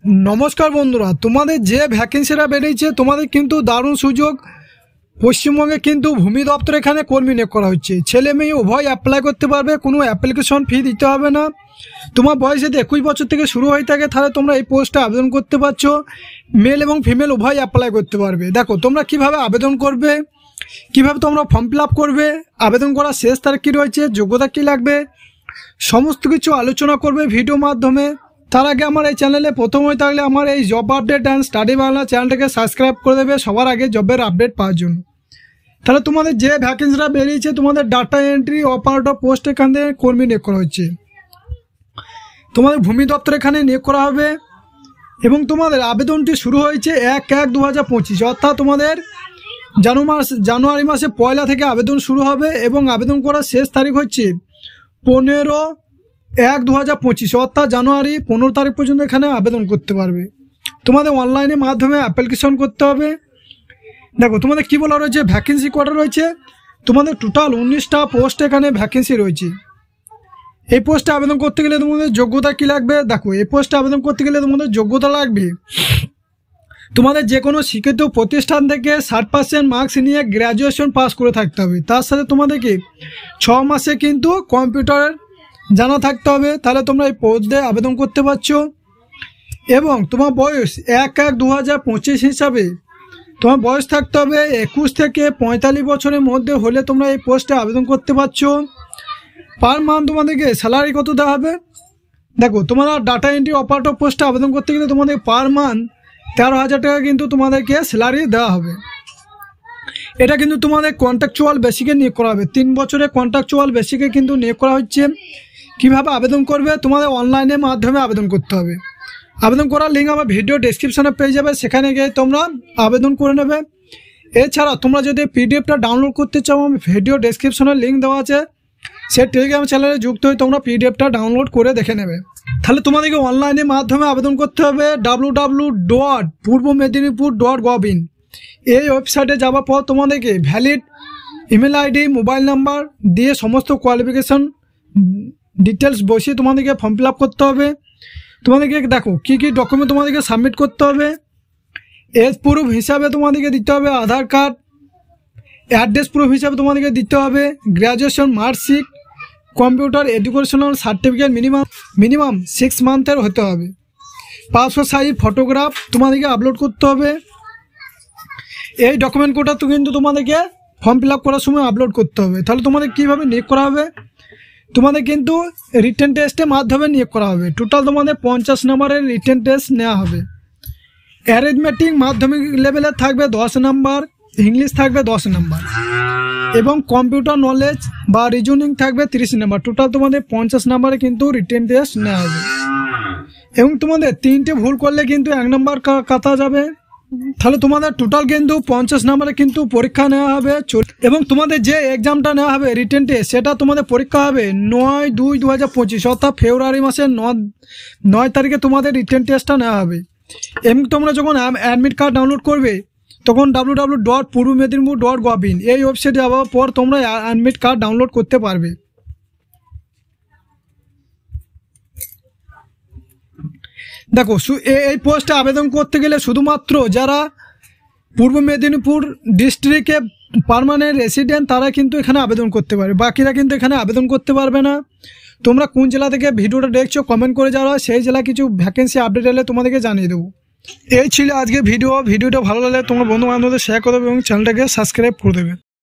नमस्कार बंधुरा तुम्हारे जे भैकेंसिटा बेरिয়েছে तुम्हारे किन्तु दारुण सुयोग पश्चिमबंगे किन्तु भूमि दफ्तर एखाने कर्मी नियोग करा हच्छे छेले मेये उभय अप्लाई करते पारबे कोनो अ্যাপ্লিকেশন फी दिते होबे ना तुम्हार बयस यदि 21 बछर थेके शुरू हये थाके ताहले तोमरा एई पोस्टे आवेदन करते पारछो मेल एबं फिमेल उभय अप्लाई करते पारबे। देखो तोमरा किभाबे आवेदन करबे किभाबे तोमरा फर्म फिल आप करबे आवेदन करार शेष तारीख कि रयेछे योग्यता कि लागबे समस्त किछु आलोचना करबे भिडियो माध्यमे। तार आगे हमारे चैनले प्रथम हয়ে থাকলে আমার এই job update and study Bangla চ্যানেলটাকে সাবস্ক্রাইব করে দেবে সবার আগে জবের আপডেট পাওয়ার জন্য। তাহলে তোমাদের যে ভ্যাকেন্সিটা বেরিয়েছে তোমাদের ডাটা এন্ট্রি অপারেটর পোস্ট এখানে কর্মী নিয়োগ করা হচ্ছে তোমাদের ভূমি দপ্তর এখানে নিয়োগ করা হবে এবং তোমাদের আবেদনটি শুরু হয়েছে 1-1-2025 অর্থাৎ তোমাদের জানুয়ারি মাসে পয়লা থেকে আবেদন শুরু হবে এবং আবেদন করার শেষ তারিখ হচ্ছে 15-1-2025 অর্থাৎ জানুয়ারি 15 তারিখ পর্যন্ত এখানে আবেদন করতে পারবে। তোমাদের অনলাইনের মাধ্যমে অ্যাপ্লিকেশন করতে হবে। দেখো তোমাদের কি বলা রয়েছে ভ্যাকেন্সি কটা রয়েছে তোমাদের টোটাল 19টা পোস্ট এখানে ভ্যাকেন্সি রয়েছে। এই পোস্টে আবেদন করতে গেলে তোমাদের যোগ্যতা কি লাগবে দেখো এই পোস্টে আবেদন করতে গেলে তোমাদের যোগ্যতা লাগবে তোমাদের যে কোনো শিক্ষিত প্রতিষ্ঠান থেকে 60% মার্কস নিয়ে গ্র্যাজুয়েশন পাস করে থাকতে হবে। তার সাথে তোমাদেরকে 6 মাসে কিন্তু কম্পিউটারের জানা থাকতে হবে তাহলে তোমরা এই পোস্টে আবেদন করতে পারছো এবং তোমার বয়স 1-1-2025 হিসাবে তোমার বয়স থাকতে হবে 21 থেকে 45 বছরের মধ্যে হলে তোমরা এই পোস্টে আবেদন করতে পারছো। পার মান্থ তোমাদেরকে স্যালারি কত দেওয়া হবে দেখো তোমরা ডাটা এন্ট্রি অপারেটর পোস্টে আবেদন করতে গেলে তোমাদের পার মান্থ 13,000 টাকা কিন্তু তোমাদেরকে স্যালারি দেওয়া হবে। এটা কিন্তু তোমাদের কন্ট্রাকচুয়াল বেসিকে নিয়োগ করা হবে 3 বছরের কন্ট্রাকচুয়াল বেসিকে কিন্তু নিয়োগ করা হচ্ছে। কিভাবে আবেদন করবে তোমাদের অনলাইনের মাধ্যমে আবেদন করতে হবে। আবেদন করার লিঙ্ক আমার ভিডিও ডেসক্রিপশনে পেয়ে যাবে সেখানে গিয়ে তোমরা আবেদন করে নেবে। এছাড়া তোমরা যদি পিডিএফটা ডাউনলোড করতে চাও আমি ভিডিও ডেসক্রিপশনে লিঙ্ক দেওয়া আছে সেই টেলিগ্রাম চ্যানেলে যুক্ত হয়ে তোমরা পিডিএফটা ডাউনলোড করে দেখে নেবে। তাহলে তোমাদেরকে অনলাইনের মাধ্যমে আবেদন করতে হবে www.purbomedinipur.gov.in এই ওয়েবসাইটে যাওয়ার পর তোমাদেরকে valid email ID mobile number দিয়ে সমস্ত কোয়ালিফিকেশন ডিটেলস বসিয়ে তোমাদেরকে ফর্ম ফিল আপ করতে হবে। তোমাদেরকে দেখো কী কী ডকুমেন্ট তোমাদেরকে সাবমিট করতে হবে এজ প্রুফ হিসাবে তোমাদেরকে দিতে হবে আধার কার্ড অ্যাড্রেস প্রুফ হিসাবে তোমাদেরকে দিতে হবে graduation marksheet computer educational certificate minimum 6 মান্থের হতে হবে পাসপোর্ট সাইজ ফটোগ্রাফ তোমাদেরকে আপলোড করতে হবে। এই ডকুমেন্ট কোটা কিন্তু তোমাদেরকে ফর্ম ফিল আপ করার সময় আপলোড করতে হবে। তাহলে তোমাদের কীভাবে নিয়োগ করা হবে তোমাদের কিন্তু রিটেন টেস্টের মাধ্যমে নিয়োগ করা হবে। টোটাল তোমাদের 50 নম্বরের রিটেন টেস্ট নেওয়া হবে। অ্যারিথমেটিক মাধ্যমিক লেভেলে থাকবে 10 নম্বর ইংলিশ থাকবে 10 নম্বর এবং কম্পিউটার নলেজ বা রিজনিং থাকবে 30 নম্বর। টোটাল তোমাদের 50 নম্বরে কিন্তু রিটেন টেস্ট নেওয়া হবে এবং তোমাদের 3টে ভুল করলে কিন্তু 1 নম্বর কাটা যাবে। তাহলে তোমাদের টোটাল কিন্তু 50 নম্বরে কিন্তু পরীক্ষা নেওয়া হবে এবং তোমাদের যে এক্সামটা নেওয়া হবে রিটেন টেস্ট সেটা তোমাদের পরীক্ষা হবে 9-2-2025 অর্থাৎ ফেব্রুয়ারি মাসের 9 তারিখে তোমাদের রিটেন টেস্টটা নেওয়া হবে এবং তোমরা যখন অ্যাডমিট কার্ড ডাউনলোড করবে তখন www.purbomedinipur.gov.in এই ওয়েবসাইটে যাওয়ার পর তোমরা অ্যাডমিট কার্ড ডাউনলোড করতে পারবে। দেখো এই পোস্টে আবেদন করতে গেলে শুধুমাত্র যারা পূর্ব মেদিনীপুর ডিস্ট্রিক্টে পার্মানেন্ট রেসিডেন্ট তারা কিন্তু এখানে আবেদন করতে পারে বাকিরা কিন্তু এখানে আবেদন করতে পারবে না। তোমরা কোন জেলা থেকে ভিডিওটা দেখছো কমেন্ট করে যাওয়া সেই জেলা কিছু ভ্যাকেন্সি আপডেট এলে তোমাদেরকে জানিয়ে দেবো। এই ছিল আজকে ভিডিওটা ভালো লাগলে তোমরা বন্ধু বান্ধবদের শেয়ার করে দেবে এবং চ্যানেলটাকে সাবস্ক্রাইব করে দেবে।